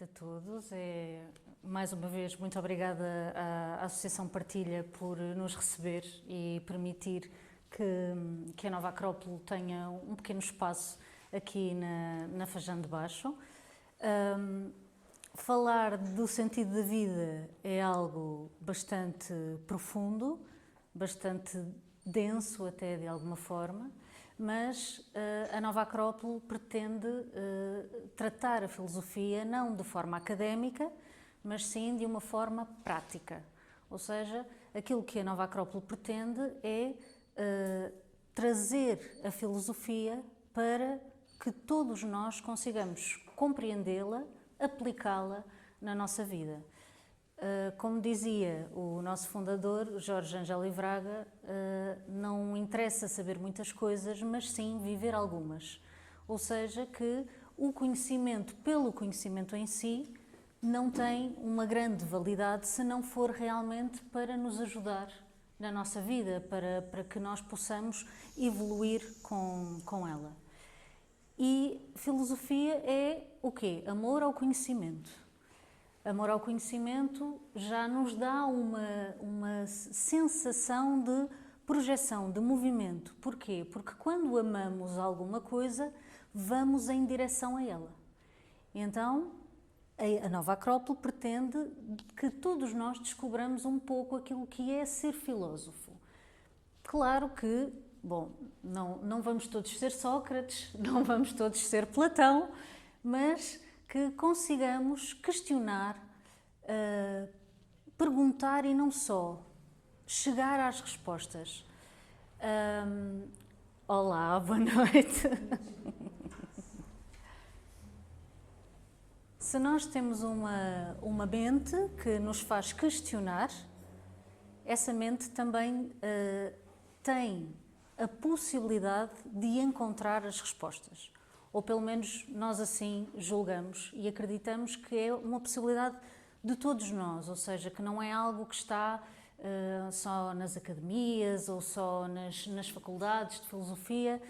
noite a todos. Mais uma vez, muito obrigada à Associação Partilha por nos receber e permitir que a Nova Acrópole tenha um pequeno espaço aqui na Fajã de Baixo. Falar do sentido da vida é algo bastante profundo, bastante denso até de alguma forma, mas a Nova Acrópole pretende tratar a filosofia não de forma académica, mas sim de uma forma prática. Ou seja, aquilo que a Nova Acrópole pretende é trazer a filosofia para que todos nós consigamos compreendê-la, aplicá-la na nossa vida. Como dizia o nosso fundador, Jorge Ângelo Livraga, não interessa saber muitas coisas, mas sim viver algumas. Ou seja, que o conhecimento pelo conhecimento em si não tem uma grande validade se não for realmente para nos ajudar na nossa vida, para que nós possamos evoluir com ela. E filosofia é o quê? Amor ao conhecimento. Amor ao conhecimento já nos dá uma sensação de projeção, de movimento. Porquê? Porque quando amamos alguma coisa, vamos em direção a ela. Então, a Nova Acrópole pretende que todos nós descobramos um pouco aquilo que é ser filósofo. Claro que, bom, não vamos todos ser Sócrates, não vamos todos ser Platão, mas que consigamos questionar, perguntar e não só, chegar às respostas. Olá, boa noite. Se nós temos uma mente que nos faz questionar, essa mente também tem a possibilidade de encontrar as respostas. Ou pelo menos nós assim julgamos e acreditamos que é uma possibilidade de todos nós, ou seja, que não é algo que está só nas academias ou só nas faculdades de filosofia.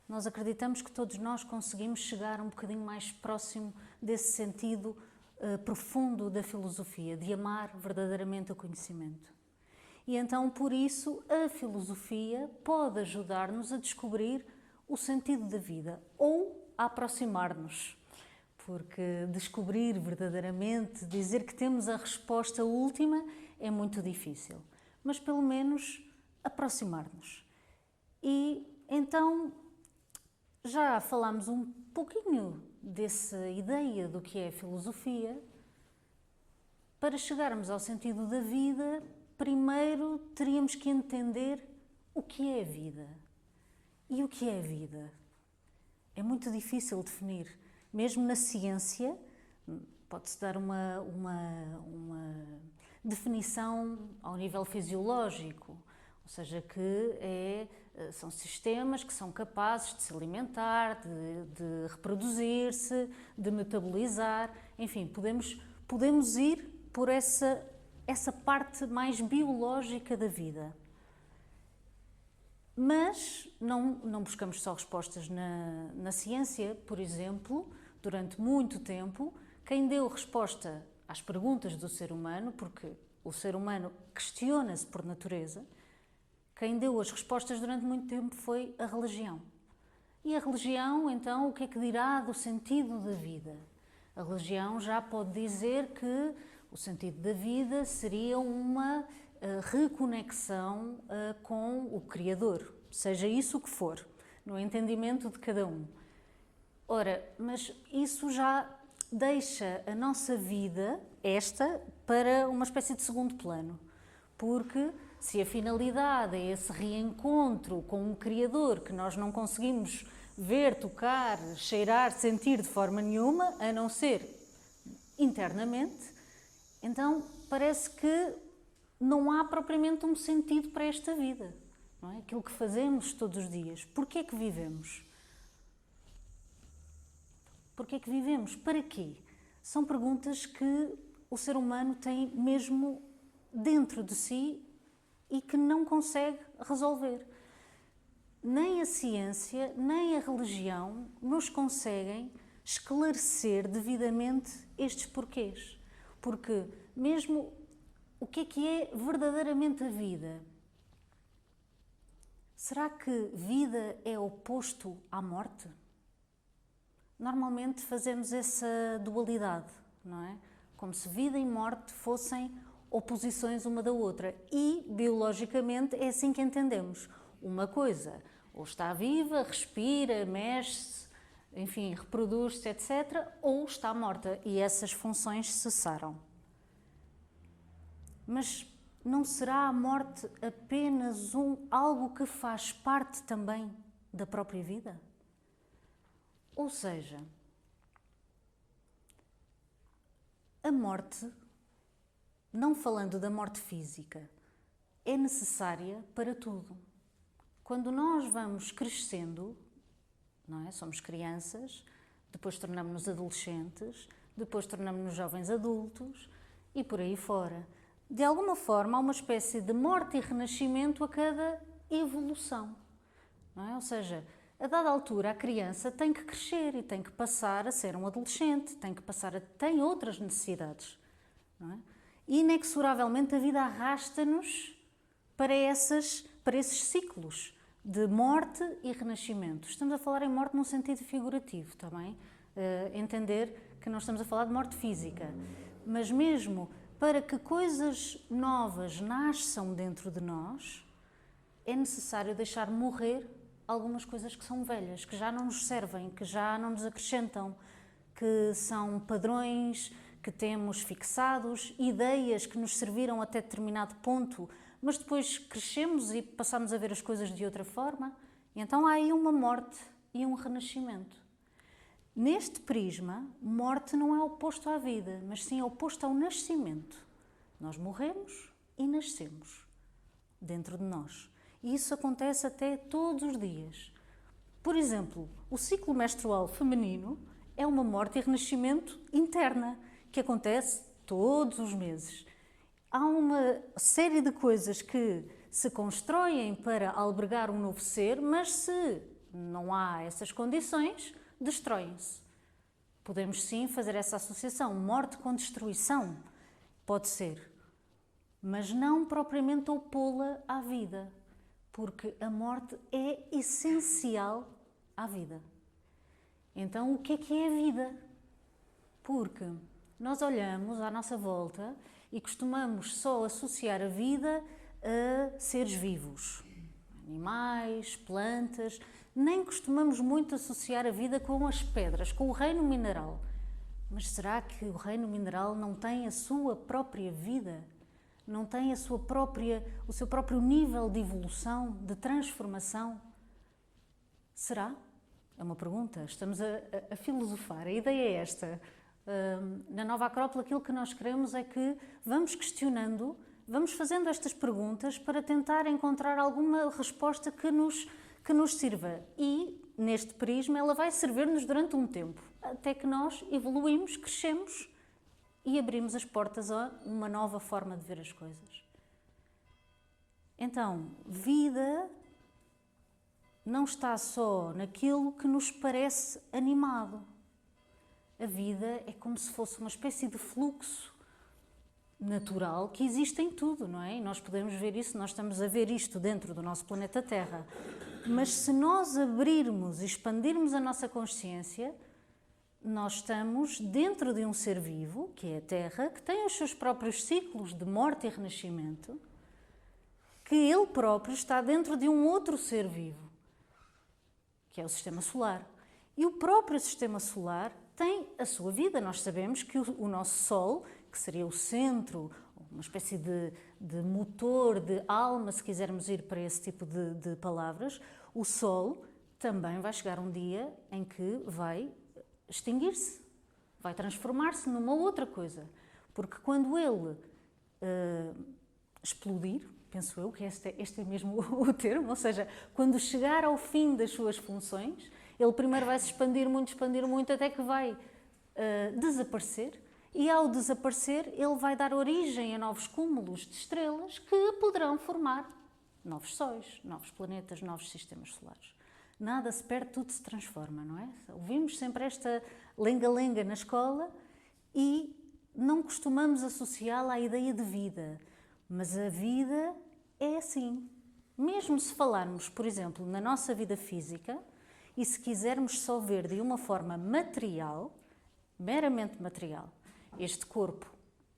Nós acreditamos que todos nós conseguimos chegar um bocadinho mais próximo desse sentido profundo da filosofia, de amar verdadeiramente o conhecimento. E então, por isso, a filosofia pode ajudar-nos a descobrir o sentido da vida ou a aproximar-nos, porque descobrir verdadeiramente, dizer que temos a resposta última é muito difícil, mas pelo menos aproximar-nos. E então já falámos um pouquinho dessa ideia do que é filosofia. Para chegarmos ao sentido da vida, primeiro teríamos que entender o que é a vida. E o que é a vida? É muito difícil definir. Mesmo na ciência, pode-se dar uma definição ao nível fisiológico, ou seja, que são sistemas que são capazes de se alimentar, de reproduzir-se, de metabolizar, enfim, podemos ir por essa parte mais biológica da vida. Mas não buscamos só respostas na ciência. Por exemplo, durante muito tempo, quem deu resposta às perguntas do ser humano, porque o ser humano questiona-se por natureza, quem deu as respostas durante muito tempo foi a religião. E a religião, então, o que é que dirá do sentido da vida? A religião já pode dizer que o sentido da vida seria uma reconexão com o Criador, seja isso o que for, no entendimento de cada um. Ora, mas isso já deixa a nossa vida, para uma espécie de segundo plano, porque se a finalidade é esse reencontro com o Criador que nós não conseguimos ver, tocar, cheirar, sentir de forma nenhuma, a não ser internamente, então parece que não há propriamente um sentido para esta vida, não é? Aquilo que fazemos todos os dias. Porquê é que vivemos? Porquê é que vivemos? Para quê? São perguntas que o ser humano tem mesmo dentro de si e que não consegue resolver. Nem a ciência, nem a religião nos conseguem esclarecer devidamente estes porquês. Porque mesmo o que é verdadeiramente a vida? Será que vida é oposto à morte? Normalmente fazemos essa dualidade, não é? Como se vida e morte fossem oposições uma da outra. E, biologicamente, é assim que entendemos. Uma coisa ou está viva, respira, mexe-se, enfim, reproduz-se, etc., ou está morta e essas funções cessaram. Mas não será a morte apenas algo que faz parte também da própria vida? Ou seja, a morte, não falando da morte física, é necessária para tudo. Quando nós vamos crescendo, não é? Somos crianças, depois tornamos-nos adolescentes, depois tornamos-nos jovens adultos e por aí fora. De alguma forma, há uma espécie de morte e renascimento a cada evolução, não é? Ou seja, a dada altura, a criança tem que crescer e tem que passar a ser um adolescente, tem outras necessidades, não é? E inexoravelmente a vida arrasta-nos para esses ciclos de morte e renascimento. Estamos a falar em morte num sentido figurativo também, entender que não estamos a falar de morte física, mas mesmo para que coisas novas nasçam dentro de nós, é necessário deixar morrer algumas coisas que são velhas, que já não nos servem, que já não nos acrescentam, que são padrões que temos fixados, ideias que nos serviram até determinado ponto, mas depois crescemos e passamos a ver as coisas de outra forma. E então há aí uma morte e um renascimento. Neste prisma, morte não é oposto à vida, mas sim oposto ao nascimento. Nós morremos e nascemos dentro de nós. E isso acontece até todos os dias. Por exemplo, o ciclo menstrual feminino é uma morte e renascimento interna, que acontece todos os meses. Há uma série de coisas que se constroem para albergar um novo ser, mas se não há essas condições, destroem-se. Podemos sim fazer essa associação, morte com destruição, pode ser, mas não propriamente opô-la à vida, porque a morte é essencial à vida. Então, o que é a vida? Porque nós olhamos à nossa volta e costumamos só associar a vida a seres vivos, animais, plantas, nem costumamos muito associar a vida com as pedras, com o reino mineral. Mas será que o reino mineral não tem a sua própria vida? Não tem o seu próprio nível de evolução, de transformação? Será? É uma pergunta, estamos a filosofar. A ideia é esta. Na Nova Acrópole, aquilo que nós queremos é que vamos questionando, vamos fazendo estas perguntas para tentar encontrar alguma resposta que nos sirva. E, neste prisma, ela vai servir-nos durante um tempo, até que nós evoluímos, crescemos e abrimos as portas a uma nova forma de ver as coisas. Então, vida não está só naquilo que nos parece animado. A vida é como se fosse uma espécie de fluxo natural que existe em tudo, não é? E nós podemos ver isso, nós estamos a ver isto dentro do nosso planeta Terra. Mas se nós abrirmos e expandirmos a nossa consciência, nós estamos dentro de um ser vivo, que é a Terra, que tem os seus próprios ciclos de morte e renascimento, que ele próprio está dentro de um outro ser vivo, que é o Sistema Solar. E o próprio Sistema Solar tem a sua vida. Nós sabemos que o nosso Sol, que seria o centro, uma espécie de motor, de alma, se quisermos ir para esse tipo de palavras, o Sol também vai chegar um dia em que vai extinguir-se, vai transformar-se numa outra coisa. Porque quando ele explodir, penso eu que este é mesmo o termo, ou seja, quando chegar ao fim das suas funções, ele primeiro vai se expandir muito, até que vai desaparecer, e ao desaparecer ele vai dar origem a novos cúmulos de estrelas que poderão formar novos sóis, novos planetas, novos sistemas solares. Nada se perde, tudo se transforma, não é? Ouvimos sempre esta lenga-lenga na escola e não costumamos associá-la à ideia de vida. Mas a vida é assim. Mesmo se falarmos, por exemplo, na nossa vida física, e se quisermos só ver de uma forma material, meramente material, este corpo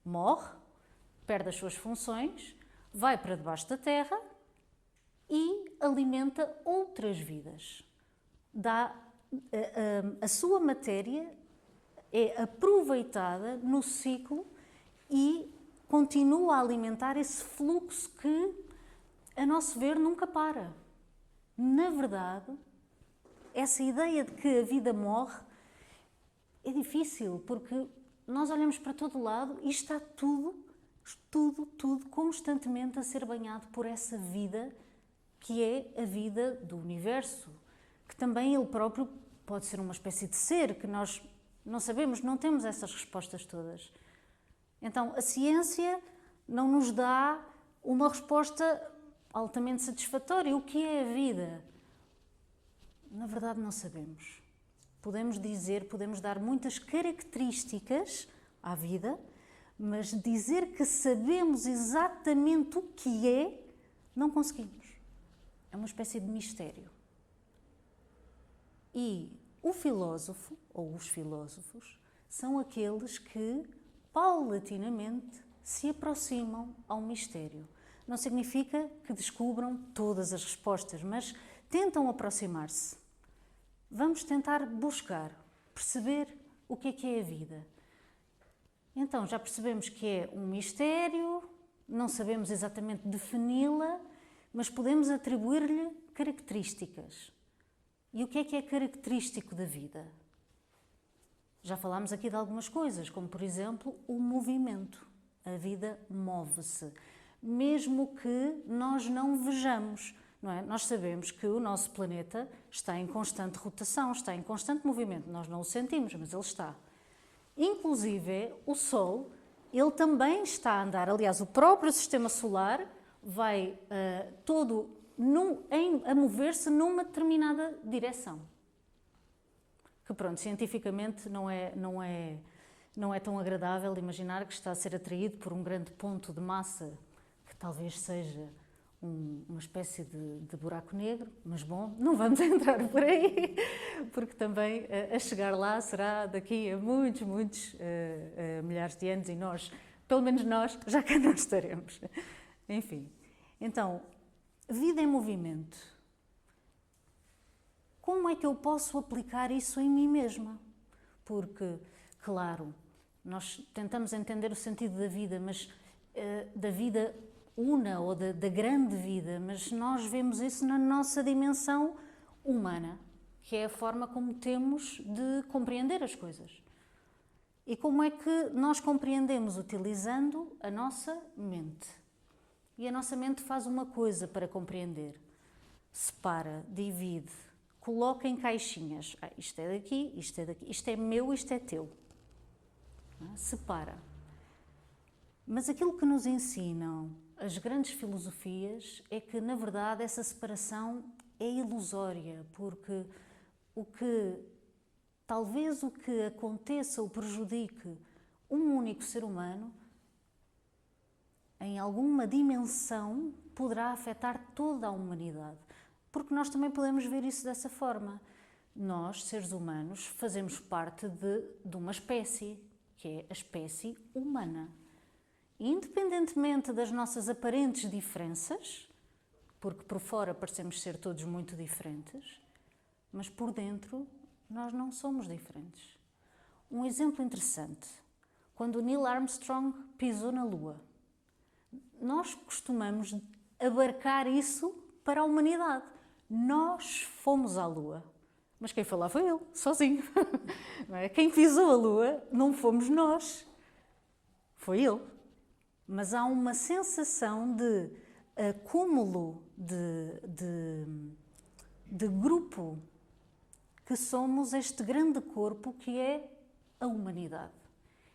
morre, perde as suas funções, vai para debaixo da terra e alimenta outras vidas. A sua matéria é aproveitada no ciclo e continua a alimentar esse fluxo que, a nosso ver, nunca para. Na verdade, essa ideia de que a vida morre é difícil, porque nós olhamos para todo lado e está tudo constantemente a ser banhado por essa vida que é a vida do universo, que também ele próprio pode ser uma espécie de ser, que nós não sabemos, não temos essas respostas todas. Então, a ciência não nos dá uma resposta altamente satisfatória. O que é a vida? Na verdade, não sabemos. Podemos dizer, podemos dar muitas características à vida, mas dizer que sabemos exatamente o que é, não conseguimos. É uma espécie de mistério. E o filósofo, ou os filósofos, são aqueles que, paulatinamente, se aproximam ao mistério. Não significa que descubram todas as respostas, mas tentam aproximar-se. Vamos tentar buscar, perceber o que é a vida. Então, já percebemos que é um mistério, não sabemos exatamente defini-la, mas podemos atribuir-lhe características. E o que é característico da vida? Já falámos aqui de algumas coisas, como por exemplo o movimento. A vida move-se, mesmo que nós não vejamos. Não é? Nós sabemos que o nosso planeta está em constante rotação, está em constante movimento. Nós não o sentimos, mas ele está. Inclusive, o Sol, ele também está a andar. Aliás, o próprio Sistema Solar vai todo a mover-se numa determinada direção. Que pronto, cientificamente não é tão agradável imaginar que está a ser atraído por um grande ponto de massa que talvez seja uma espécie de buraco negro, mas bom, não vamos entrar por aí, porque também a chegar lá será daqui a muitos milhares de anos e nós, pelo menos nós, já cá não estaremos. Enfim, então, vida em movimento. Como é que eu posso aplicar isso em mim mesma? Porque, claro, nós tentamos entender o sentido da vida, mas da vida una ou da grande vida, mas nós vemos isso na nossa dimensão humana, que é a forma como temos de compreender as coisas. E como é que nós compreendemos? Utilizando a nossa mente. E a nossa mente faz uma coisa para compreender. Separa, divide, coloca em caixinhas. Isto é daqui, isto é daqui, isto é meu, isto é teu. Separa. Mas aquilo que nos ensinam as grandes filosofias é que, na verdade, essa separação é ilusória, porque talvez o que aconteça ou prejudique um único ser humano, em alguma dimensão, poderá afetar toda a humanidade. Porque nós também podemos ver isso dessa forma. Nós, seres humanos, fazemos parte de uma espécie, que é a espécie humana. Independentemente das nossas aparentes diferenças, porque por fora parecemos ser todos muito diferentes, mas por dentro nós não somos diferentes. Um exemplo interessante, quando o Neil Armstrong pisou na Lua, nós costumamos abarcar isso para a humanidade. Nós fomos à Lua, mas quem foi lá foi ele, sozinho. Não é? Quem pisou a Lua não fomos nós, foi ele. Mas há uma sensação de acúmulo de grupo, que somos este grande corpo que é a humanidade.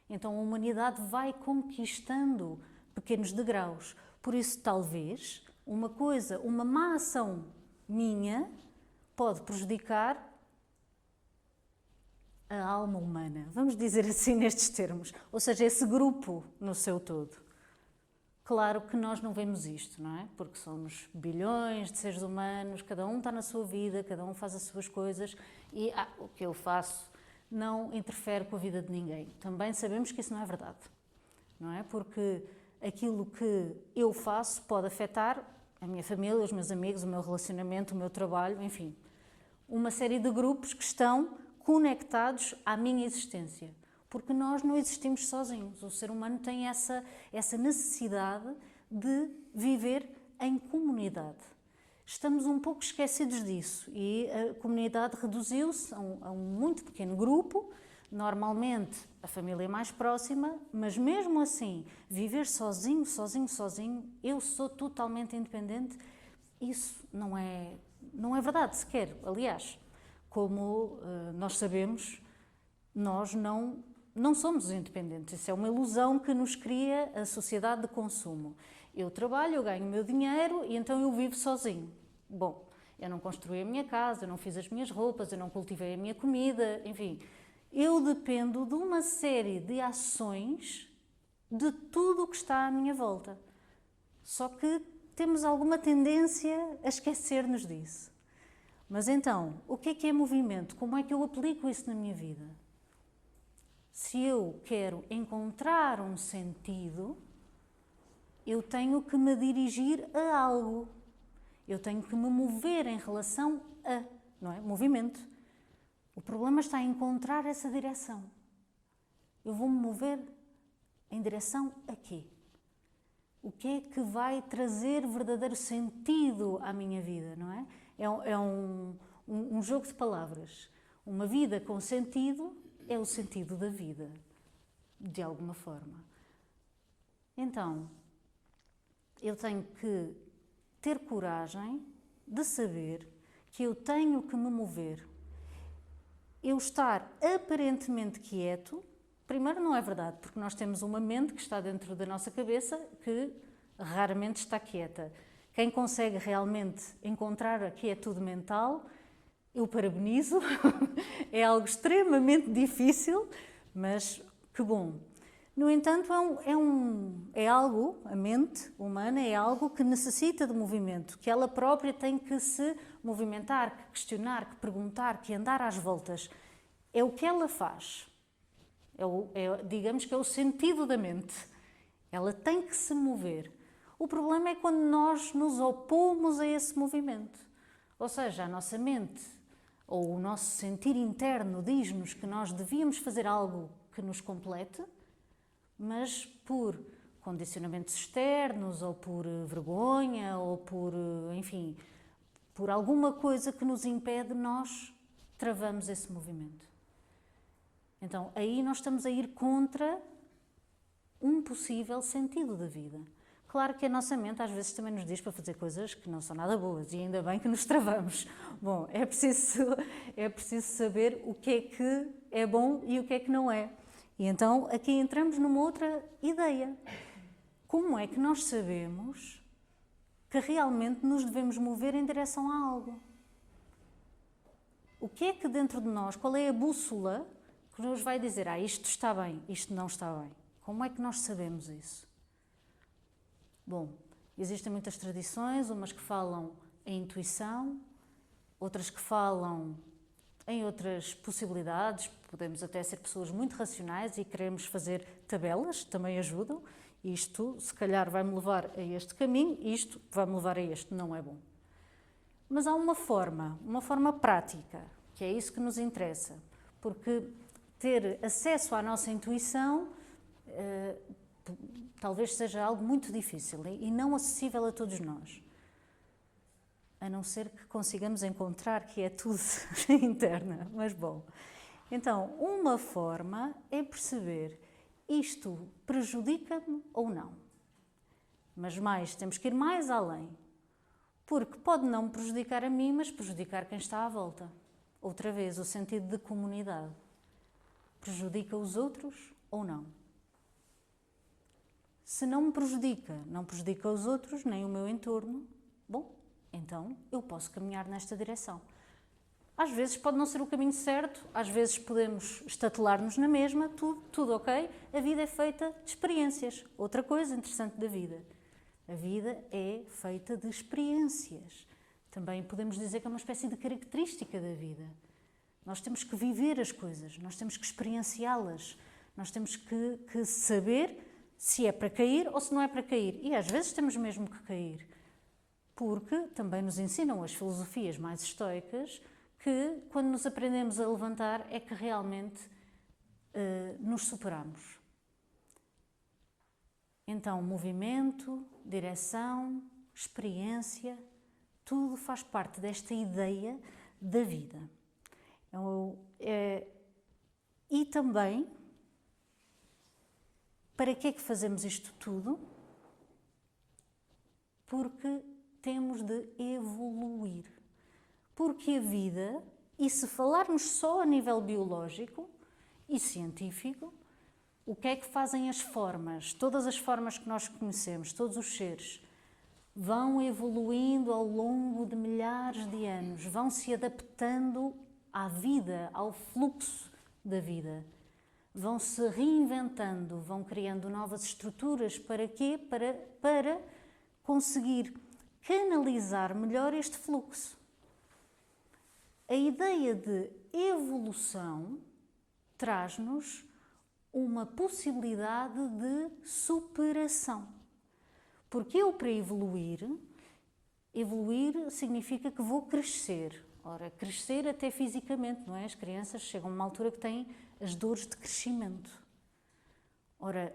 Então a humanidade vai conquistando pequenos degraus. Por isso, talvez, uma má ação minha pode prejudicar a alma humana, vamos dizer assim nestes termos, ou seja, esse grupo no seu todo. Claro que nós não vemos isto, não é? Porque somos bilhões de seres humanos, cada um está na sua vida, cada um faz as suas coisas e o que eu faço não interfere com a vida de ninguém. Também sabemos que isso não é verdade, não é? Porque aquilo que eu faço pode afetar a minha família, os meus amigos, o meu relacionamento, o meu trabalho, enfim, uma série de grupos que estão conectados à minha existência. Porque nós não existimos sozinhos. O ser humano tem essa necessidade de viver em comunidade. Estamos um pouco esquecidos disso e a comunidade reduziu-se a um muito pequeno grupo, normalmente a família mais próxima, mas mesmo assim, viver sozinho, eu sou totalmente independente, isso não é verdade sequer. Aliás, como nós sabemos, nós não somos independentes. Isso é uma ilusão que nos cria a sociedade de consumo. Eu trabalho, eu ganho o meu dinheiro e então eu vivo sozinho. Bom, eu não construí a minha casa, eu não fiz as minhas roupas, eu não cultivei a minha comida, enfim. Eu dependo de uma série de ações de tudo o que está à minha volta. Só que temos alguma tendência a esquecer-nos disso. Mas então, o que é movimento? Como é que eu aplico isso na minha vida? Se eu quero encontrar um sentido, eu tenho que me dirigir a algo. Eu tenho que me mover em relação a, não é? Movimento. O problema está em encontrar essa direção. Eu vou-me mover em direção a quê? O que é que vai trazer verdadeiro sentido à minha vida, não é? É um jogo de palavras. Uma vida com sentido é o sentido da vida, de alguma forma. Então, eu tenho que ter coragem de saber que eu tenho que me mover. Eu estar aparentemente quieto, primeiro não é verdade, porque nós temos uma mente que está dentro da nossa cabeça que raramente está quieta. Quem consegue realmente encontrar a quietude mental, eu parabenizo, é algo extremamente difícil, mas que bom. No entanto, é algo, a mente humana é algo que necessita de movimento, que ela própria tem que se movimentar, que questionar, que perguntar, que andar às voltas. É o que ela faz, digamos que é o sentido da mente. Ela tem que se mover. O problema é quando nós nos opomos a esse movimento. Ou seja, a nossa mente ou o nosso sentir interno diz-nos que nós devíamos fazer algo que nos complete, mas por condicionamentos externos ou por vergonha ou enfim, por alguma coisa que nos impede, nós travamos esse movimento. Então, aí nós estamos a ir contra um possível sentido da vida. Claro que a nossa mente às vezes também nos diz para fazer coisas que não são nada boas e ainda bem que nos travamos. Bom, é preciso saber o que é bom e o que é que não é. E então aqui entramos numa outra ideia. Como é que nós sabemos que realmente nos devemos mover em direção a algo? O que é que dentro de nós, qual é a bússola que nos vai dizer, isto está bem, isto não está bem? Como é que nós sabemos isso? Bom, existem muitas tradições, umas que falam em intuição, outras que falam em outras possibilidades. Podemos até ser pessoas muito racionais e queremos fazer tabelas, também ajudam. Isto, se calhar, vai-me levar a este caminho, isto vai-me levar a este, não é bom. Mas há uma forma prática, que é isso que nos interessa, porque ter acesso à nossa intuição talvez seja algo muito difícil e não acessível a todos nós. A não ser que consigamos encontrar quietude interna. Mas bom, então, uma forma é perceber isto prejudica-me ou não. Mas temos que ir mais além. Porque pode não me prejudicar a mim, mas prejudicar quem está à volta. Outra vez, o sentido de comunidade. Prejudica os outros ou não? Se não me prejudica, não prejudica os outros, nem o meu entorno, bom, então eu posso caminhar nesta direção. Às vezes pode não ser o caminho certo, às vezes podemos estatelar-nos na mesma, tudo ok. A vida é feita de experiências. Outra coisa interessante da vida. A vida é feita de experiências. Também podemos dizer que é uma espécie de característica da vida. Nós temos que viver as coisas, nós temos que experienciá-las, nós temos que saber se é para cair ou se não é para cair. E às vezes temos mesmo que cair. Porque também nos ensinam as filosofias mais estoicas que quando nos aprendemos a levantar é que realmente nos superamos. Então, movimento, direção, experiência, tudo faz parte desta ideia da vida. E também, para que é que fazemos isto tudo? Porque temos de evoluir. Porque a vida, e se falarmos só a nível biológico e científico, o que é que fazem as formas? Todas as formas que nós conhecemos, todos os seres, vão evoluindo ao longo de milhares de anos, vão se adaptando à vida, ao fluxo da vida. Vão se reinventando, vão criando novas estruturas. Para quê? Para conseguir canalizar melhor este fluxo. A ideia de evolução traz-nos uma possibilidade de superação. Porque eu, para evoluir significa que vou crescer. Ora, crescer até fisicamente, não é? As crianças chegam a uma altura que têm as dores de crescimento. Ora,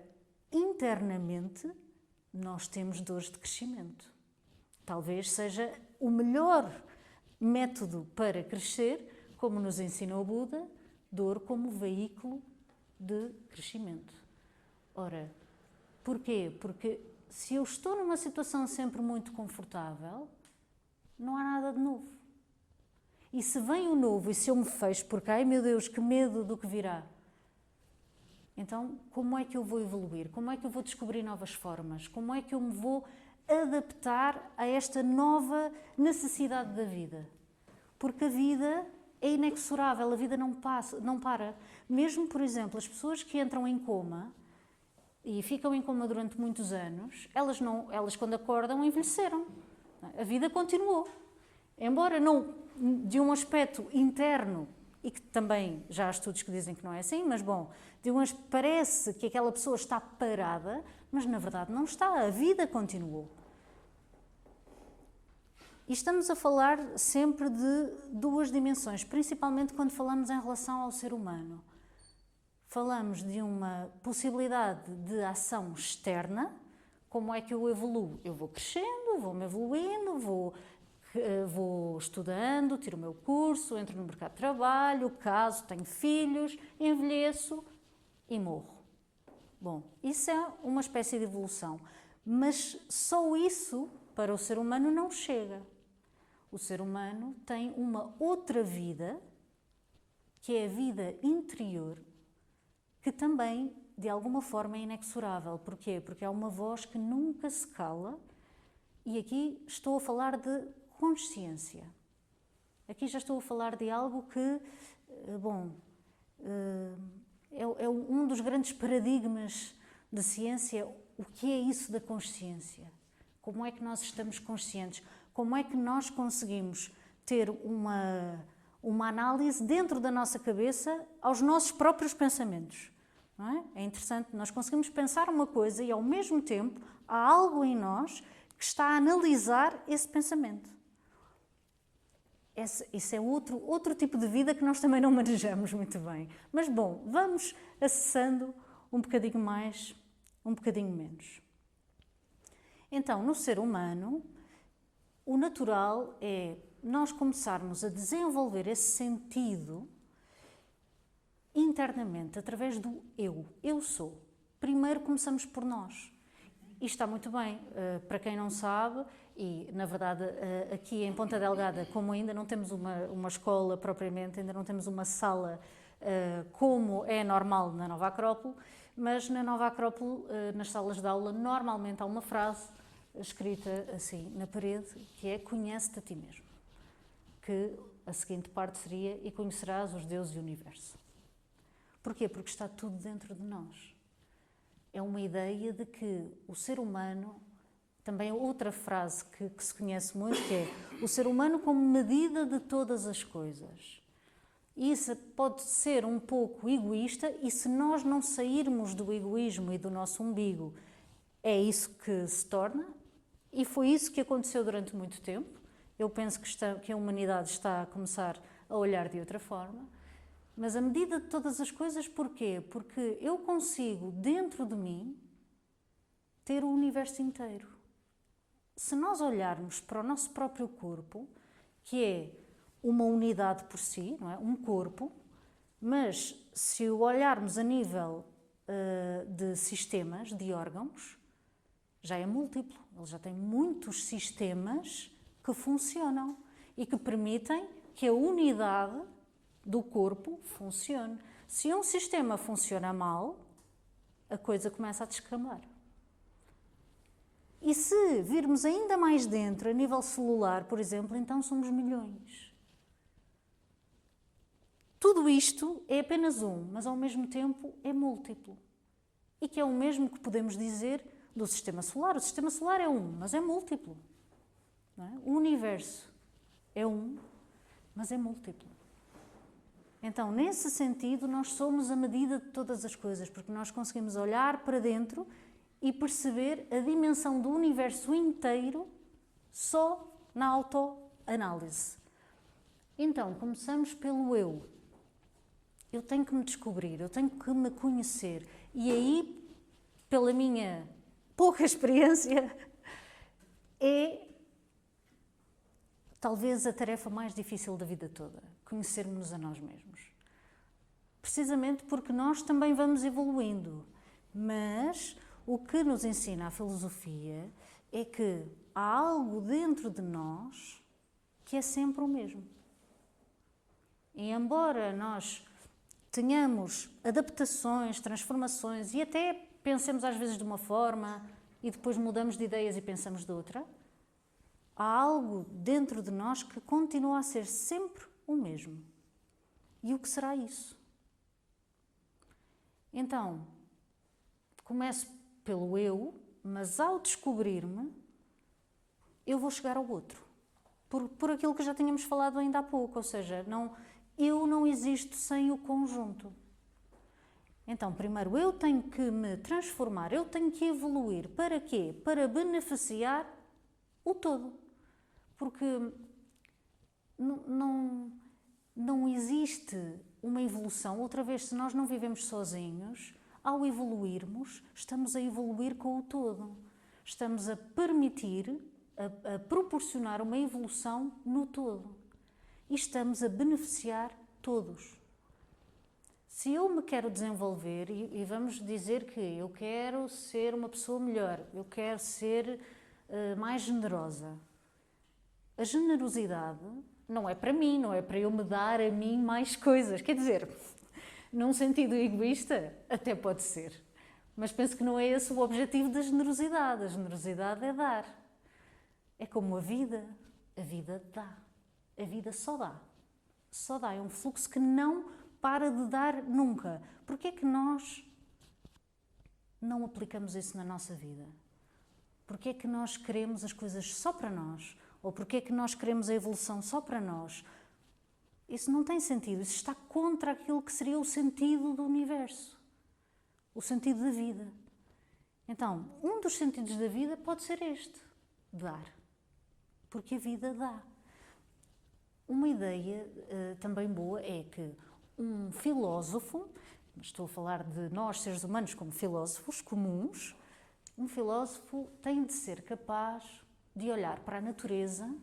internamente, nós temos dores de crescimento. Talvez seja o melhor método para crescer, como nos ensinou o Buda, dor como veículo de crescimento. Ora, porquê? Porque se eu estou numa situação sempre muito confortável, não há nada de novo. E se vem o novo e se eu me fecho porque, ai meu Deus, que medo do que virá. Então, como é que eu vou evoluir? Como é que eu vou descobrir novas formas? Como é que eu me vou adaptar a esta nova necessidade da vida? Porque a vida é inexorável, a vida não para. Mesmo, por exemplo, as pessoas que entram em coma e ficam em coma durante muitos anos, elas quando acordam envelheceram. A vida continuou. Embora não de um aspecto interno, e que também já há estudos que dizem que não é assim, mas bom, parece que aquela pessoa está parada, mas na verdade não está, a vida continuou. E estamos a falar sempre de duas dimensões, principalmente quando falamos em relação ao ser humano. Falamos de uma possibilidade de ação externa. Como é que eu evoluo? Eu vou crescendo, vou-me evoluindo, vou estudando, tiro o meu curso, entro no mercado de trabalho, caso, tenho filhos, envelheço e morro. Bom, isso é uma espécie de evolução, mas só isso para o ser humano não chega. O ser humano tem uma outra vida, que é a vida interior, que também, de alguma forma, é inexorável. Porquê? Porque há uma voz que nunca se cala, e aqui estou a falar de consciência. Aqui já estou a falar de algo que, é um dos grandes paradigmas da ciência. O que é isso da consciência? Como é que nós estamos conscientes? Como é que nós conseguimos ter uma análise dentro da nossa cabeça aos nossos próprios pensamentos? Não é? É interessante, nós conseguimos pensar uma coisa e ao mesmo tempo há algo em nós que está a analisar esse pensamento. Isso é outro tipo de vida que nós também não manejamos muito bem. Mas bom, vamos acessando um bocadinho mais, um bocadinho menos. Então, no ser humano, o natural é nós começarmos a desenvolver esse sentido internamente, através do eu. Eu sou. Primeiro começamos por nós. E está muito bem, para quem não sabe, e na verdade aqui em Ponta Delgada, como ainda não temos uma escola propriamente, ainda não temos uma sala como é normal na Nova Acrópole, mas na Nova Acrópole, nas salas de aula, normalmente há uma frase escrita assim na parede, que é: conhece-te a ti mesmo. Que A seguinte parte seria: e conhecerás os deuses e o universo. Porquê? Porque está tudo dentro de nós. É uma ideia de que o ser humano, também outra frase que se conhece muito, que é o ser humano como medida de todas as coisas. Isso pode ser um pouco egoísta, e se nós não sairmos do egoísmo e do nosso umbigo, é isso que se torna, e foi isso que aconteceu durante muito tempo. Eu penso que a humanidade está a começar a olhar de outra forma, mas a medida de todas as coisas, porquê? Porque eu consigo, dentro de mim, ter o universo inteiro. Se nós olharmos para o nosso próprio corpo, que é uma unidade por si, não é? Um corpo, mas se o olharmos a nível de sistemas, de órgãos, já é múltiplo. Ele já tem muitos sistemas que funcionam e que permitem que a unidade do corpo funcione. Se um sistema funciona mal, a coisa começa a descambar. E se virmos ainda mais dentro, a nível celular, por exemplo, então somos milhões. Tudo isto é apenas um, mas ao mesmo tempo é múltiplo. E que é o mesmo que podemos dizer do sistema solar. O sistema solar é um, mas é múltiplo. Não é? O universo é um, mas é múltiplo. Então, nesse sentido, nós somos a medida de todas as coisas, porque nós conseguimos olhar para dentro e perceber a dimensão do universo inteiro só na autoanálise. Então, começamos pelo eu. Eu tenho que me descobrir, eu tenho que me conhecer. E aí, pela minha pouca experiência, é talvez a tarefa mais difícil da vida toda, conhecermos a nós mesmos. Precisamente porque nós também vamos evoluindo, mas o que nos ensina a filosofia é que há algo dentro de nós que é sempre o mesmo. E embora nós tenhamos adaptações, transformações e até pensemos às vezes de uma forma e depois mudamos de ideias e pensamos de outra, há algo dentro de nós que continua a ser sempre o mesmo. E o que será isso? Então, começo pelo eu, mas ao descobrir-me, eu vou chegar ao outro. Por aquilo que já tínhamos falado ainda há pouco, ou seja, eu não existo sem o conjunto. Então, primeiro eu tenho que me transformar, eu tenho que evoluir. Para quê? Para beneficiar o todo. Porque não existe uma evolução. Outra vez, se nós não vivemos sozinhos, ao evoluirmos, estamos a evoluir com o todo. Estamos a permitir, a proporcionar uma evolução no todo. E estamos a beneficiar todos. Se eu me quero desenvolver, e vamos dizer que eu quero ser uma pessoa melhor, eu quero ser mais generosa. A generosidade não é para mim, não é para eu me dar a mim mais coisas. Quer dizer, num sentido egoísta, até pode ser. Mas penso que não é esse o objetivo da generosidade. A generosidade é dar. É como a vida dá. A vida só dá. Só dá. É um fluxo que não para de dar nunca. Porquê é que nós não aplicamos isso na nossa vida? Porquê é que nós queremos as coisas só para nós? Ou porquê é que nós queremos a evolução só para nós? Isso não tem sentido. Isso está contra aquilo que seria o sentido do universo. O sentido da vida. Então, um dos sentidos da vida pode ser este. Dar. Porque a vida dá. Uma ideia também boa é que um filósofo, estou a falar de nós seres humanos como filósofos comuns, um filósofo tem de ser capaz de olhar para a natureza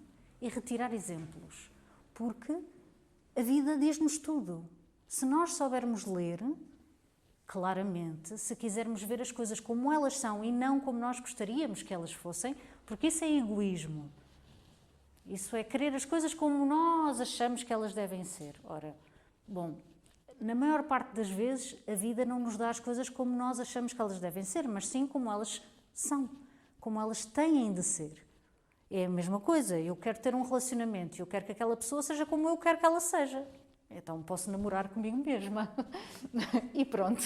e retirar exemplos, porque a vida diz-nos tudo. Se nós soubermos ler, claramente, se quisermos ver as coisas como elas são e não como nós gostaríamos que elas fossem, porque isso é egoísmo. Isso é querer as coisas como nós achamos que elas devem ser. Ora, bom, na maior parte das vezes a vida não nos dá as coisas como nós achamos que elas devem ser, mas sim como elas são, como elas têm de ser. É a mesma coisa, eu quero ter um relacionamento e eu quero que aquela pessoa seja como eu quero que ela seja. Então posso namorar comigo mesma. E pronto,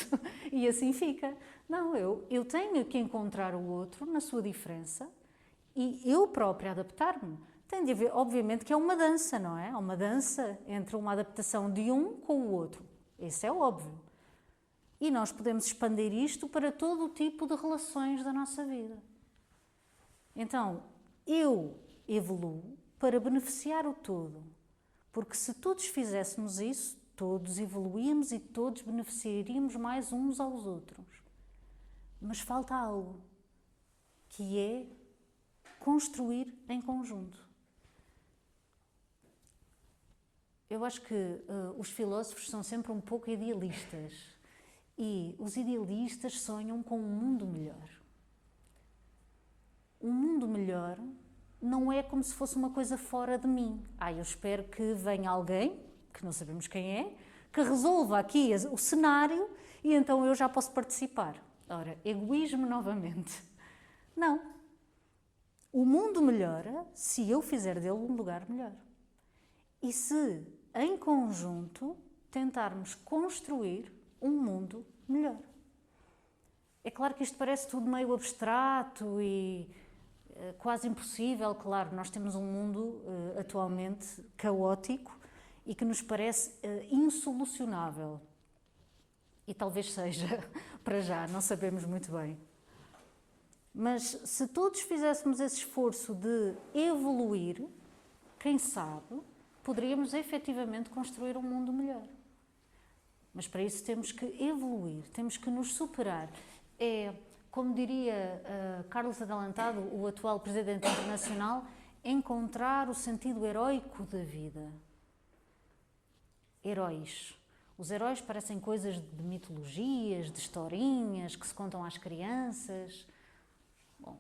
e assim fica. Não, eu tenho que encontrar o outro na sua diferença e eu própria adaptar-me. Tem de haver, obviamente que é uma dança, não é? É uma dança entre uma adaptação de um com o outro. Isso é óbvio. E nós podemos expandir isto para todo o tipo de relações da nossa vida. Então, eu evoluo para beneficiar o todo. Porque se todos fizéssemos isso, todos evoluíamos e todos beneficiaríamos mais uns aos outros. Mas falta algo, que é construir em conjunto. Eu acho que os filósofos são sempre um pouco idealistas e os idealistas sonham com um mundo melhor. Um mundo melhor não é como se fosse uma coisa fora de mim. Eu espero que venha alguém, que não sabemos quem é, que resolva aqui o cenário e então eu já posso participar. Ora, egoísmo novamente. Não. O mundo melhora se eu fizer dele um lugar melhor. E se, em conjunto, tentarmos construir um mundo melhor. É claro que isto parece tudo meio abstrato e quase impossível, claro, nós temos um mundo atualmente caótico e que nos parece insolucionável. E talvez seja, para já, não sabemos muito bem. Mas se todos fizéssemos esse esforço de evoluir, quem sabe, poderíamos efetivamente construir um mundo melhor. Mas para isso temos que evoluir, temos que nos superar. Como diria Carlos Adelantado, o atual presidente internacional, encontrar o sentido heróico da vida. Heróis. Os heróis parecem coisas de mitologias, de historinhas que se contam às crianças. Bom,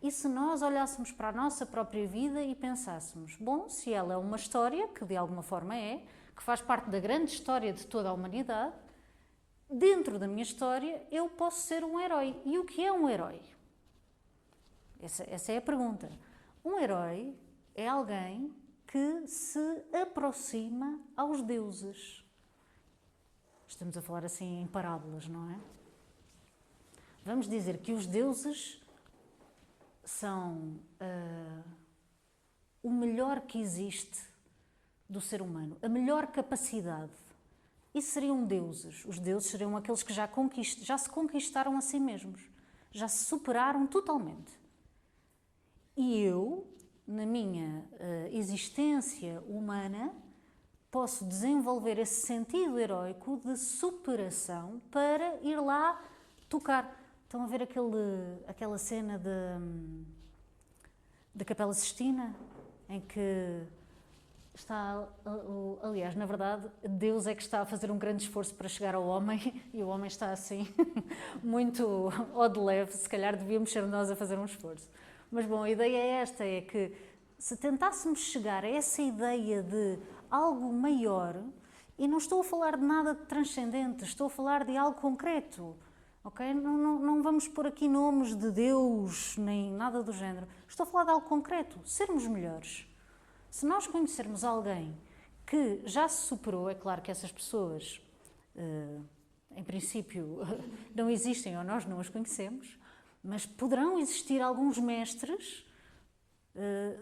e se nós olhássemos para a nossa própria vida e pensássemos, bom, se ela é uma história, que de alguma forma é, que faz parte da grande história de toda a humanidade, dentro da minha história, eu posso ser um herói. E o que é um herói? Essa é a pergunta. Um herói é alguém que se aproxima aos deuses. Estamos a falar assim em parábolas, não é? Vamos dizer que os deuses são o melhor que existe do ser humano, a melhor capacidade. Isso seriam deuses. Os deuses seriam aqueles que já se conquistaram a si mesmos, já se superaram totalmente. E eu, na minha existência humana, posso desenvolver esse sentido heróico de superação para ir lá tocar. Estão a ver aquela cena da Capela Sistina, em que está, aliás, na verdade, Deus é que está a fazer um grande esforço para chegar ao homem e o homem está assim, muito ao de leve, se calhar devíamos ser nós a fazer um esforço. Mas bom, a ideia é esta, é que se tentássemos chegar a essa ideia de algo maior, e não estou a falar de nada de transcendente, estou a falar de algo concreto, ok? Não vamos pôr aqui nomes de Deus, nem nada do género. Estou a falar de algo concreto, sermos melhores. Se nós conhecermos alguém que já se superou, é claro que essas pessoas, em princípio, não existem ou nós não as conhecemos, mas poderão existir alguns mestres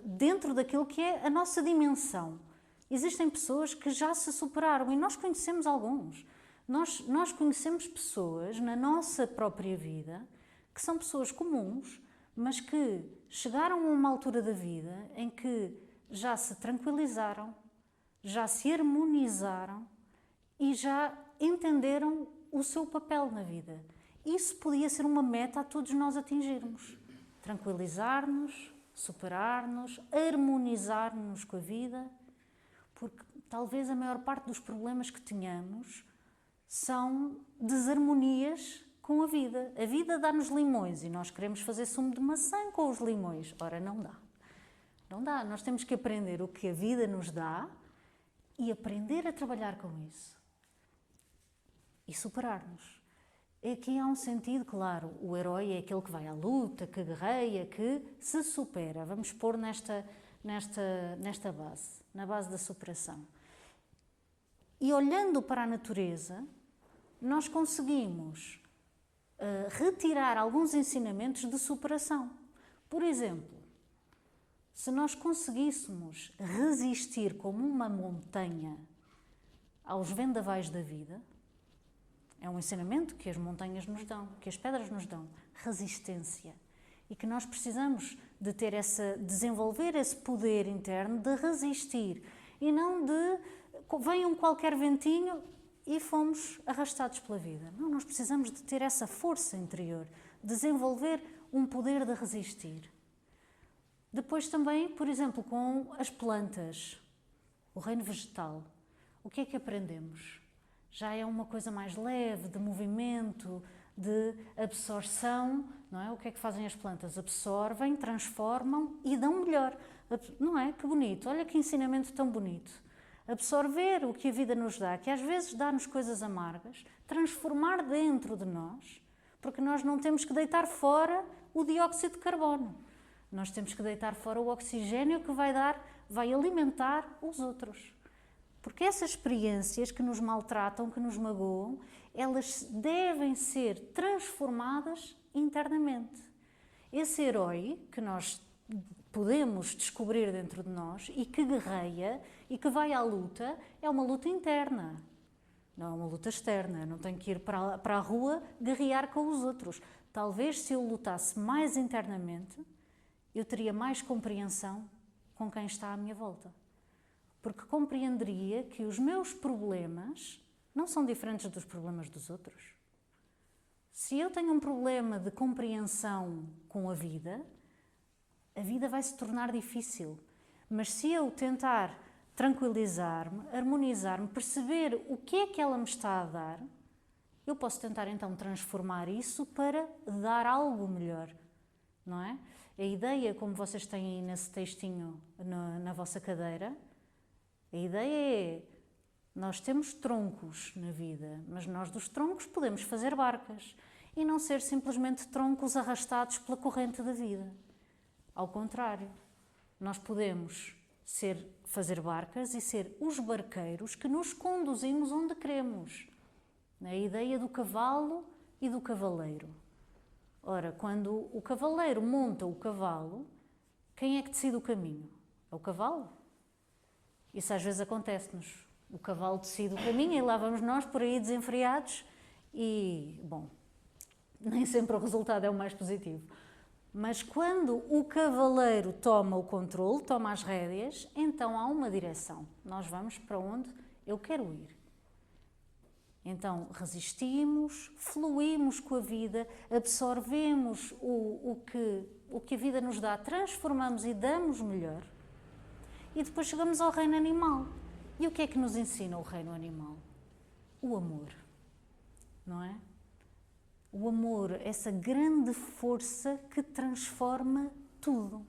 dentro daquilo que é a nossa dimensão. Existem pessoas que já se superaram e nós conhecemos alguns. Nós conhecemos pessoas na nossa própria vida que são pessoas comuns, mas que chegaram a uma altura da vida em que já se tranquilizaram, já se harmonizaram e já entenderam o seu papel na vida. Isso podia ser uma meta a todos nós atingirmos. Tranquilizar-nos, superar-nos, harmonizar-nos com a vida, porque talvez a maior parte dos problemas que tenhamos são desarmonias com a vida. A vida dá-nos limões e nós queremos fazer sumo de maçã com os limões. Ora, não dá. Não dá. Nós temos que aprender o que a vida nos dá e aprender a trabalhar com isso. E superar-nos. Aqui há um sentido, claro, o herói é aquele que vai à luta, que guerreia, que se supera. Vamos pôr nesta base, na base da superação. E olhando para a natureza, nós conseguimos retirar alguns ensinamentos de superação. Por exemplo, se nós conseguíssemos resistir como uma montanha aos vendavais da vida, é um ensinamento que as montanhas nos dão, que as pedras nos dão, resistência. E que nós precisamos de ter desenvolver esse poder interno de resistir e não de vem um qualquer ventinho e fomos arrastados pela vida. Não, nós precisamos de ter essa força interior, desenvolver um poder de resistir. Depois também, por exemplo, com as plantas, o reino vegetal, o que é que aprendemos? Já é uma coisa mais leve, de movimento, de absorção, não é? O que é que fazem as plantas? Absorvem, transformam e dão melhor, não é? Que bonito, olha que ensinamento tão bonito. Absorver o que a vida nos dá, que às vezes dá-nos coisas amargas, transformar dentro de nós, porque nós não temos que deitar fora o dióxido de carbono. Nós temos que deitar fora o oxigênio que vai alimentar os outros. Porque essas experiências que nos maltratam, que nos magoam, elas devem ser transformadas internamente. Esse herói que nós podemos descobrir dentro de nós e que guerreia e que vai à luta, é uma luta interna. Não é uma luta externa. Eu não tenho que ir para a rua guerrear com os outros. Talvez se eu lutasse mais internamente, eu teria mais compreensão com quem está à minha volta. Porque compreenderia que os meus problemas não são diferentes dos problemas dos outros. Se eu tenho um problema de compreensão com a vida vai se tornar difícil. Mas se eu tentar tranquilizar-me, harmonizar-me, perceber o que é que ela me está a dar, eu posso tentar então transformar isso para dar algo melhor, não é? A ideia, como vocês têm aí nesse textinho na vossa cadeira, a ideia é, nós temos troncos na vida, mas nós dos troncos podemos fazer barcas e não ser simplesmente troncos arrastados pela corrente da vida. Ao contrário, nós podemos fazer barcas e ser os barqueiros que nos conduzimos onde queremos. A ideia do cavalo e do cavaleiro. Ora, quando o cavaleiro monta o cavalo, quem é que decide o caminho? É o cavalo. Isso às vezes acontece-nos. O cavalo decide o caminho e lá vamos nós por aí desenfreados e, bom, nem sempre o resultado é o mais positivo. Mas quando o cavaleiro toma o controle, toma as rédeas, então há uma direção. Nós vamos para onde eu quero ir. Então resistimos, fluímos com a vida, absorvemos o que a vida nos dá, transformamos e damos melhor. E depois chegamos ao reino animal. E o que é que nos ensina o reino animal? O amor, não é? O amor, essa grande força que transforma tudo.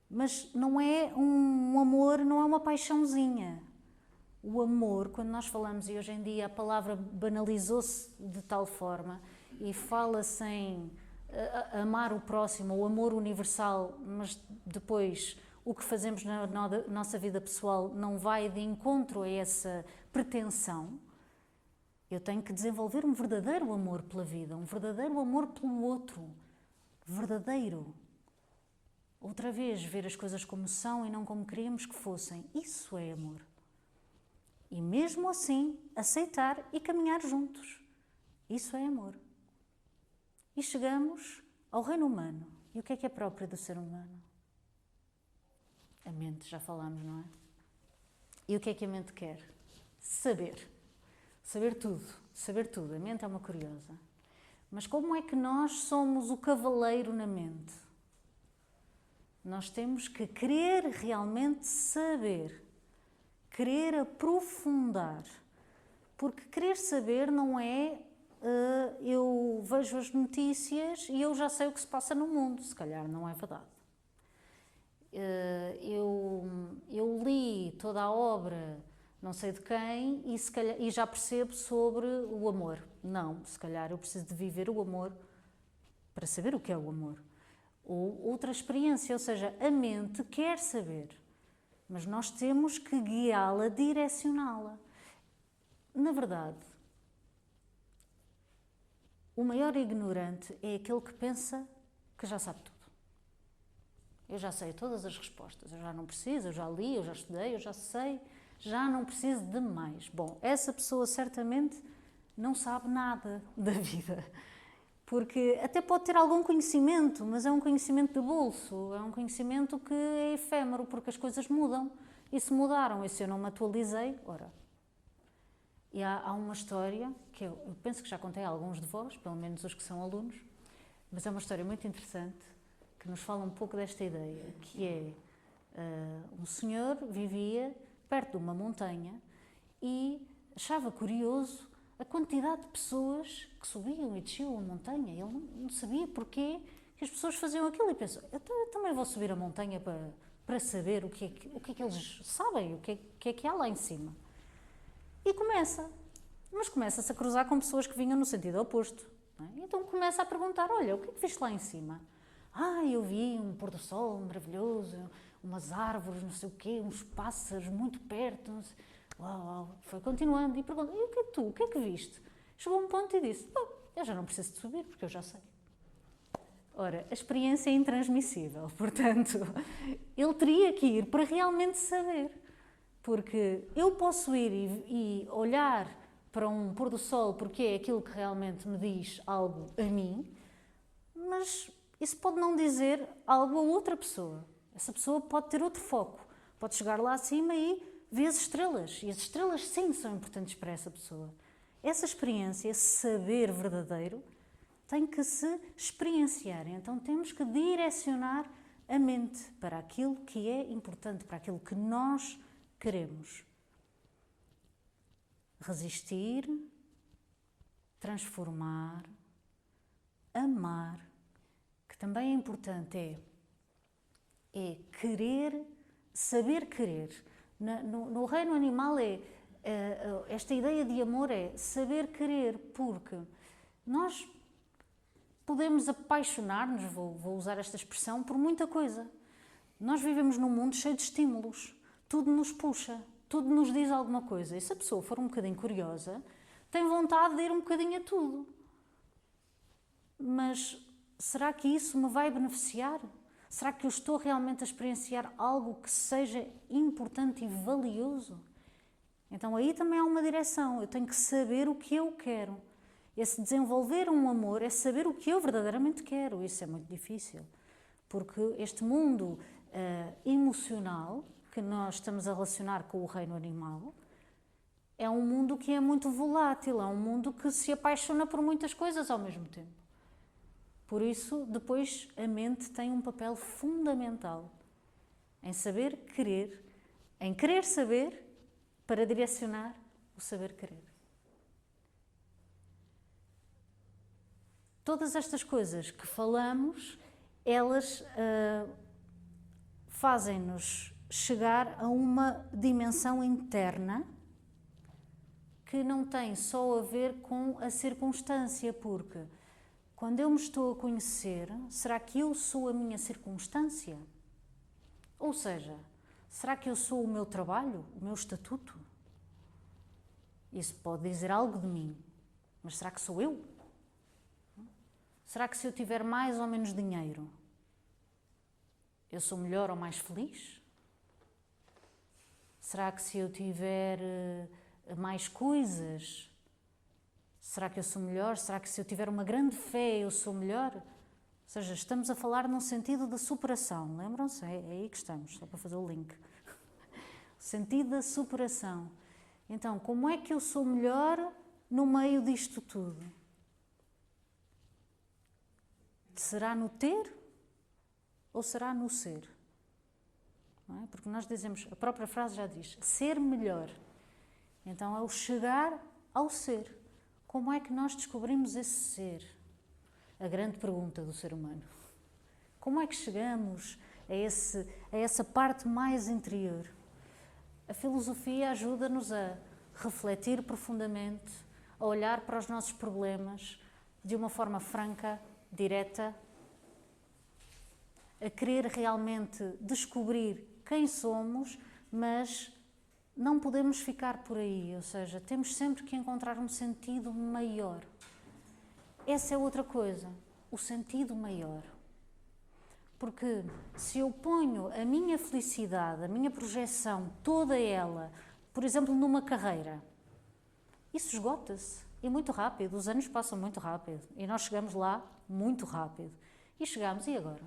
Mas não é um amor, não é uma paixãozinha. O amor, quando nós falamos, e hoje em dia a palavra banalizou-se de tal forma, e fala-se em amar o próximo, o amor universal, mas depois o que fazemos na nossa vida pessoal não vai de encontro a essa pretensão. Eu tenho que desenvolver um verdadeiro amor pela vida, um verdadeiro amor pelo outro. Verdadeiro. Outra vez, ver as coisas como são e não como queríamos que fossem. Isso é amor. E mesmo assim, aceitar e caminhar juntos. Isso é amor. E chegamos ao reino humano. E o que é próprio do ser humano? A mente, já falámos, não é? E o que é a mente quer? Saber. Saber tudo. A mente é uma curiosa. Mas como é que nós somos o cavaleiro na mente? Nós temos que querer realmente saber, querer aprofundar. Porque querer saber não é eu vejo as notícias e eu já sei o que se passa no mundo. Se calhar não é verdade. Eu li toda a obra não sei de quem e, se calhar, e já percebo sobre o amor. Não, se calhar eu preciso de viver o amor para saber o que é o amor. Ou outra experiência, ou seja, a mente quer saber, mas nós temos que guiá-la, direcioná-la. Na verdade, o maior ignorante é aquele que pensa que já sabe tudo. Eu já sei todas as respostas, eu já não preciso, eu já li, eu já estudei, eu já sei, já não preciso de mais. Bom, essa pessoa certamente não sabe nada da vida, porque até pode ter algum conhecimento, mas é um conhecimento de bolso, é um conhecimento que é efêmero, porque as coisas mudam, e se mudaram, e se eu não me atualizei, ora. E há uma história, que eu penso que já contei a alguns de vós, pelo menos os que são alunos, mas é uma história muito interessante, que nos fala um pouco desta ideia, que é, um senhor vivia perto de uma montanha e achava curioso a quantidade de pessoas que subiam e desciam a montanha. Ele não sabia porquê que as pessoas faziam aquilo e pensou, eu também vou subir a montanha para saber o que é que eles sabem, o que é que há lá em cima. E mas começa-se a cruzar com pessoas que vinham no sentido oposto. Não é? Então começa a perguntar, olha, o que é que viste lá em cima? Eu vi um pôr do sol maravilhoso, umas árvores, não sei o quê, uns pássaros muito perto. Uau. Foi continuando e perguntou, e o que é que viste? Chegou a um ponto e disse, eu já não preciso de subir porque eu já sei. Ora, a experiência é intransmissível, portanto, ele teria que ir para realmente saber. Porque eu posso ir e olhar para um pôr do sol porque é aquilo que realmente me diz algo a mim, mas isso pode não dizer algo a outra pessoa. Essa pessoa pode ter outro foco, pode chegar lá acima e ver as estrelas. E as estrelas, sim, são importantes para essa pessoa. Essa experiência, esse saber verdadeiro, tem que se experienciar. Então temos que direcionar a mente para aquilo que é importante, para aquilo que nós queremos. Resistir, transformar, amar, que também é importante, é querer, saber querer. No reino animal esta ideia de amor é saber querer, porque nós podemos apaixonar-nos, vou usar esta expressão, por muita coisa. Nós vivemos num mundo cheio de estímulos, tudo nos puxa, tudo nos diz alguma coisa. E se a pessoa for um bocadinho curiosa, tem vontade de ir um bocadinho a tudo. Mas será que isso me vai beneficiar? Será que eu estou realmente a experienciar algo que seja importante e valioso? Então aí também há uma direção, eu tenho que saber o que eu quero. Esse desenvolver um amor é saber o que eu verdadeiramente quero. Isso é muito difícil, porque este mundo emocional que nós estamos a relacionar com o reino animal é um mundo que é muito volátil, é um mundo que se apaixona por muitas coisas ao mesmo tempo. Por isso, depois, a mente tem um papel fundamental em saber querer, em querer saber para direcionar o saber querer. Todas estas coisas que falamos, elas fazem-nos chegar a uma dimensão interna que não tem só a ver com a circunstância, porque quando eu me estou a conhecer, será que eu sou a minha circunstância? Ou seja, será que eu sou o meu trabalho, o meu estatuto? Isso pode dizer algo de mim, mas será que sou eu? Será que se eu tiver mais ou menos dinheiro, eu sou melhor ou mais feliz? Será que se eu tiver mais coisas, será que eu sou melhor? Será que se eu tiver uma grande fé, eu sou melhor? Ou seja, estamos a falar num sentido de superação. Lembram-se? É aí que estamos, só para fazer o link. O sentido da superação. Então, como é que eu sou melhor no meio disto tudo? Será no ter ou será no ser? Não é? Porque nós dizemos, a própria frase já diz, ser melhor. Então é o chegar ao ser. Como é que nós descobrimos esse ser? A grande pergunta do ser humano. Como é que chegamos a essa parte mais interior? A filosofia ajuda-nos a refletir profundamente, a olhar para os nossos problemas de uma forma franca, direta, a querer realmente descobrir quem somos, mas não podemos ficar por aí, ou seja, temos sempre que encontrar um sentido maior. Essa é outra coisa, o sentido maior. Porque se eu ponho a minha felicidade, a minha projeção, toda ela, por exemplo, numa carreira, isso esgota-se e muito rápido, os anos passam muito rápido e nós chegamos lá muito rápido. E chegamos, e agora?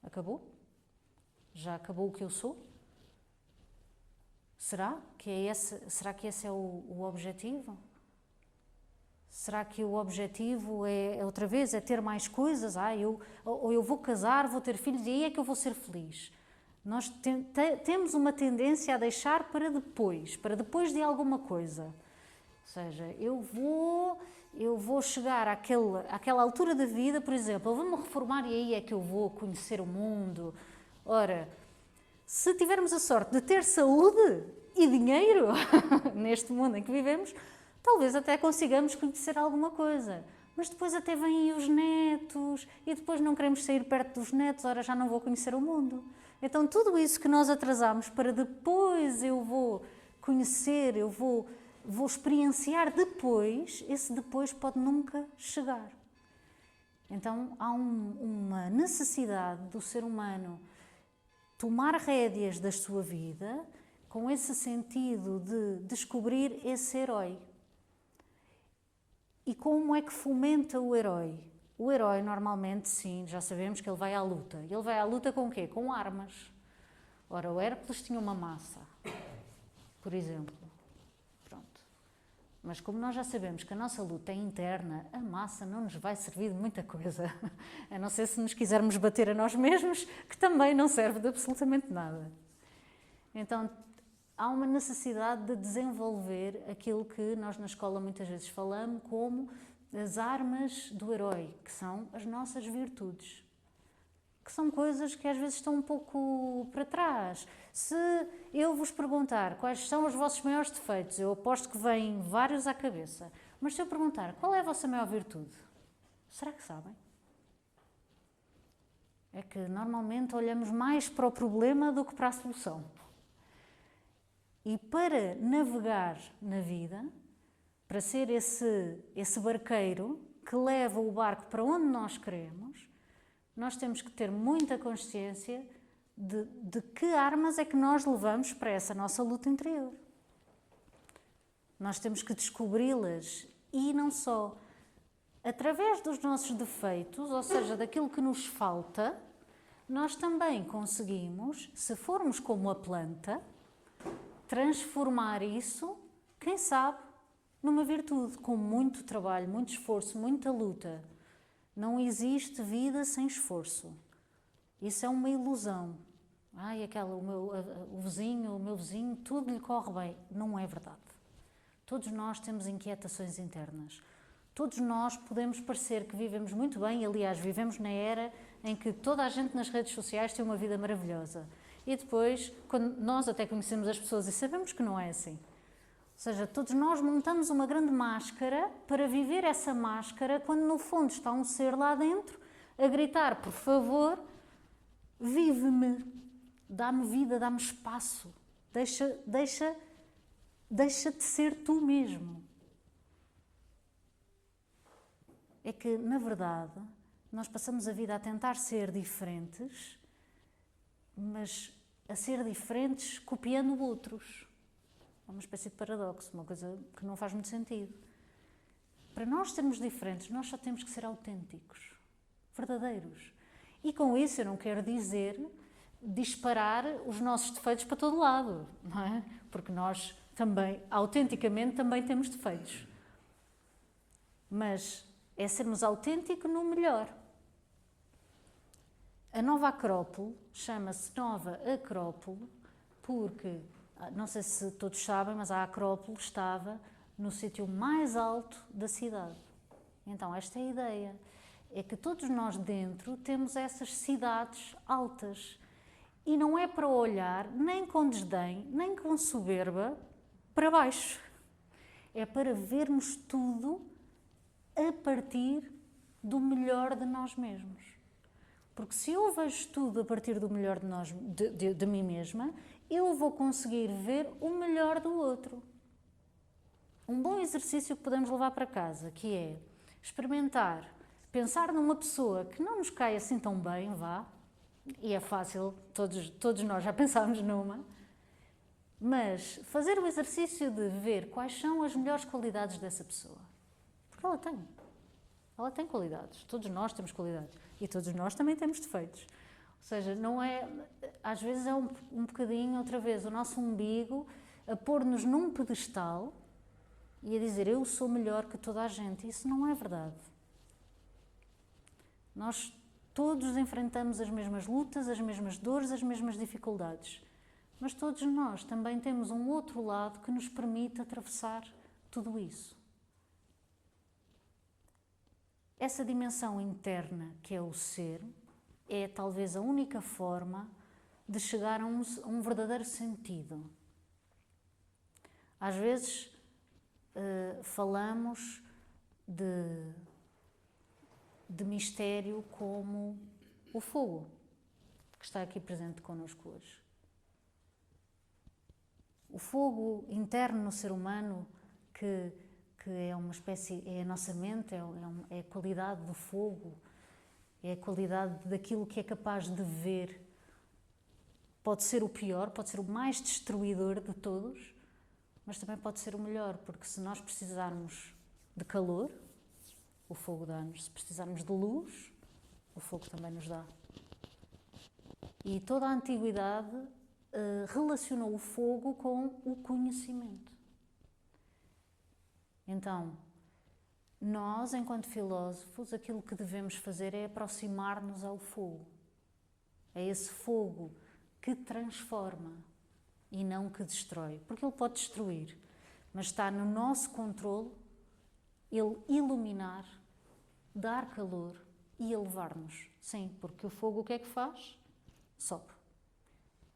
Acabou? Já acabou o que eu sou? Será que esse é o objetivo? Será que o objetivo é outra vez, é ter mais coisas? Ou eu vou casar, vou ter filhos e aí é que eu vou ser feliz. Nós temos uma tendência a deixar para depois de alguma coisa. Ou seja, eu vou chegar àquela altura da vida, por exemplo, eu vou-me reformar e aí é que eu vou conhecer o mundo. Ora, se tivermos a sorte de ter saúde e dinheiro neste mundo em que vivemos, talvez até consigamos conhecer alguma coisa. Mas depois até vêm os netos e depois não queremos sair perto dos netos, ora já não vou conhecer o mundo. Então tudo isso que nós atrasamos para depois eu vou conhecer, eu vou experienciar depois, esse depois pode nunca chegar. Então há uma necessidade do ser humano tomar rédeas da sua vida com esse sentido de descobrir esse herói. E como é que fomenta o herói? O herói normalmente, sim, já sabemos que ele vai à luta. Ele vai à luta com o quê? Com armas. Ora, o Hércules tinha uma maça, por exemplo. Pronto. Mas como nós já sabemos que a nossa luta é interna, a massa não nos vai servir de muita coisa. A não ser se nos quisermos bater a nós mesmos, que também não serve de absolutamente nada. Então, há uma necessidade de desenvolver aquilo que nós na escola muitas vezes falamos como as armas do herói, que são as nossas virtudes. Que são coisas que às vezes estão um pouco para trás. Se eu vos perguntar quais são os vossos maiores defeitos, eu aposto que vêm vários à cabeça. Mas se eu perguntar qual é a vossa maior virtude, será que sabem? É que normalmente olhamos mais para o problema do que para a solução. E para navegar na vida, para ser esse barqueiro que leva o barco para onde nós queremos, nós temos que ter muita consciência de que armas é que nós levamos para essa nossa luta interior. Nós temos que descobri-las e não só através dos nossos defeitos, ou seja, daquilo que nos falta, nós também conseguimos, se formos como a planta, transformar isso, quem sabe, numa virtude, com muito trabalho, muito esforço, muita luta. Não existe vida sem esforço. Isso é uma ilusão. O meu vizinho, tudo lhe corre bem. Não é verdade. Todos nós temos inquietações internas. Todos nós podemos parecer que vivemos muito bem, aliás, vivemos na era em que toda a gente nas redes sociais tem uma vida maravilhosa. E depois, quando nós até conhecemos as pessoas e sabemos que não é assim. Ou seja, todos nós montamos uma grande máscara para viver essa máscara quando no fundo está um ser lá dentro a gritar, por favor, vive-me, dá-me vida, dá-me espaço, deixa de ser tu mesmo. É que, na verdade, nós passamos a vida a tentar ser diferentes, mas a ser diferentes copiando outros. É uma espécie de paradoxo, uma coisa que não faz muito sentido. Para nós sermos diferentes, nós só temos que ser autênticos, verdadeiros. E com isso eu não quero dizer disparar os nossos defeitos para todo lado, não é? Porque nós também, autenticamente, também temos defeitos. Mas é sermos autênticos no melhor. A nova Acrópole chama-se Nova Acrópole porque, não sei se todos sabem, mas a Acrópole estava no sítio mais alto da cidade. Então, esta é a ideia. É que todos nós dentro temos essas cidades altas. E não é para olhar nem com desdém, nem com soberba para baixo. É para vermos tudo a partir do melhor de nós mesmos. Porque se eu vejo tudo a partir do melhor de mim mesma, eu vou conseguir ver o melhor do outro. Um bom exercício que podemos levar para casa, que é experimentar, pensar numa pessoa que não nos cai assim tão bem, vá, e é fácil, todos nós já pensámos numa, mas fazer o exercício de ver quais são as melhores qualidades dessa pessoa. Porque ela tem. Ela tem qualidades. Todos nós temos qualidades. E todos nós também temos defeitos. Ou seja, não é... Às vezes é um bocadinho, outra vez, o nosso umbigo a pôr-nos num pedestal e a dizer eu sou melhor que toda a gente. Isso não é verdade. Nós todos enfrentamos as mesmas lutas, as mesmas dores, as mesmas dificuldades. Mas todos nós também temos um outro lado que nos permite atravessar tudo isso. Essa dimensão interna, que é o ser, é talvez a única forma de chegar a um verdadeiro sentido. Às vezes falamos de mistério como o fogo, que está aqui presente connosco hoje. O fogo interno no ser humano, que é uma espécie, é a nossa mente, é a qualidade do fogo, é a qualidade daquilo que é capaz de ver. Pode ser o pior, pode ser o mais destruidor de todos, mas também pode ser o melhor, porque se nós precisarmos de calor, o fogo dá-nos. Se precisarmos de luz, o fogo também nos dá. E toda a antiguidade relacionou o fogo com o conhecimento. Então, nós, enquanto filósofos, aquilo que devemos fazer é aproximar-nos ao fogo. É esse fogo que transforma e não que destrói. Porque ele pode destruir, mas está no nosso controle ele iluminar, dar calor e elevar-nos. Sim, porque o fogo o que é que faz? Sobe.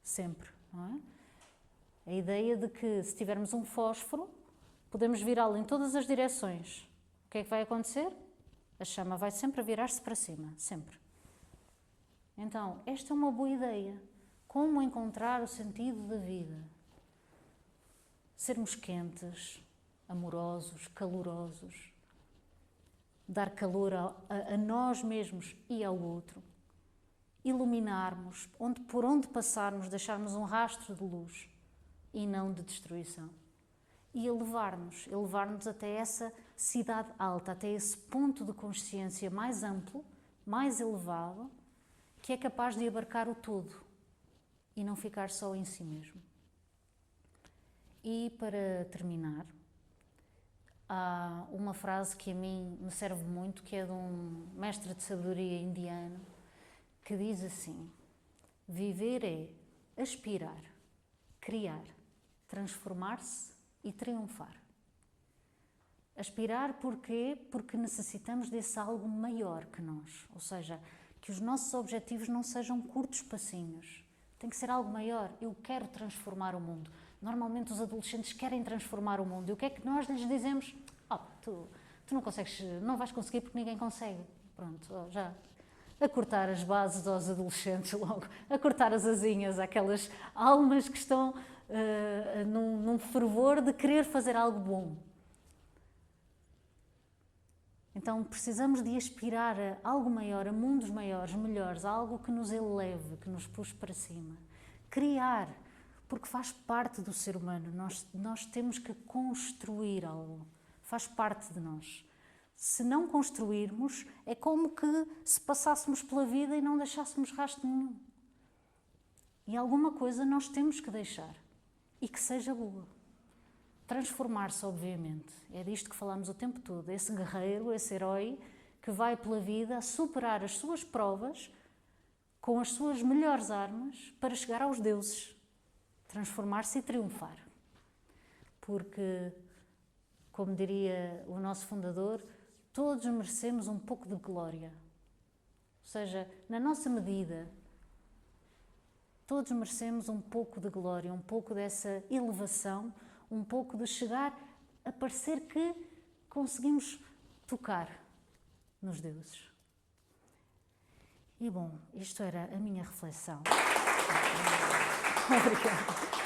Sempre, não é? A ideia de que se tivermos um fósforo, podemos virá-lo em todas as direções. O que é que vai acontecer? A chama vai sempre virar-se para cima, sempre. Então, esta é uma boa ideia. Como encontrar o sentido da vida? Sermos quentes, amorosos, calorosos, dar calor a nós mesmos e ao outro, iluminarmos, por onde passarmos, deixarmos um rastro de luz e não de destruição. E elevar-nos até essa cidade alta, até esse ponto de consciência mais amplo, mais elevado, que é capaz de abarcar o todo e não ficar só em si mesmo. E para terminar, há uma frase que a mim me serve muito, que é de um mestre de sabedoria indiano, que diz assim: viver é aspirar, criar, transformar-se e triunfar. Aspirar porquê? Porque necessitamos desse algo maior que nós, ou seja, que os nossos objetivos não sejam curtos passinhos. Tem que ser algo maior. Eu quero transformar o mundo. Normalmente os adolescentes querem transformar o mundo. E o que é que nós lhes dizemos? Tu não consegues, não vais conseguir porque ninguém consegue. Pronto, já a cortar as bases aos adolescentes logo, a cortar as asinhas àquelas almas que estão num fervor de querer fazer algo bom. Então precisamos de aspirar a algo maior, a mundos maiores, melhores, a algo que nos eleve, que nos puxe para cima. Criar, porque faz parte do ser humano. Nós temos que construir algo, faz parte de nós. Se não construirmos, é como que se passássemos pela vida e não deixássemos rastro nenhum. E alguma coisa nós temos que deixar, e que seja boa. Transformar-se, obviamente, é disto que falamos o tempo todo, esse guerreiro, esse herói que vai pela vida a superar as suas provas com as suas melhores armas para chegar aos deuses, transformar-se e triunfar. Porque, como diria o nosso fundador, todos merecemos um pouco de glória. Ou seja, na nossa medida, Todos merecemos um pouco de glória, um pouco dessa elevação, um pouco de chegar a parecer que conseguimos tocar nos deuses. E bom, isto era a minha reflexão. Obrigada.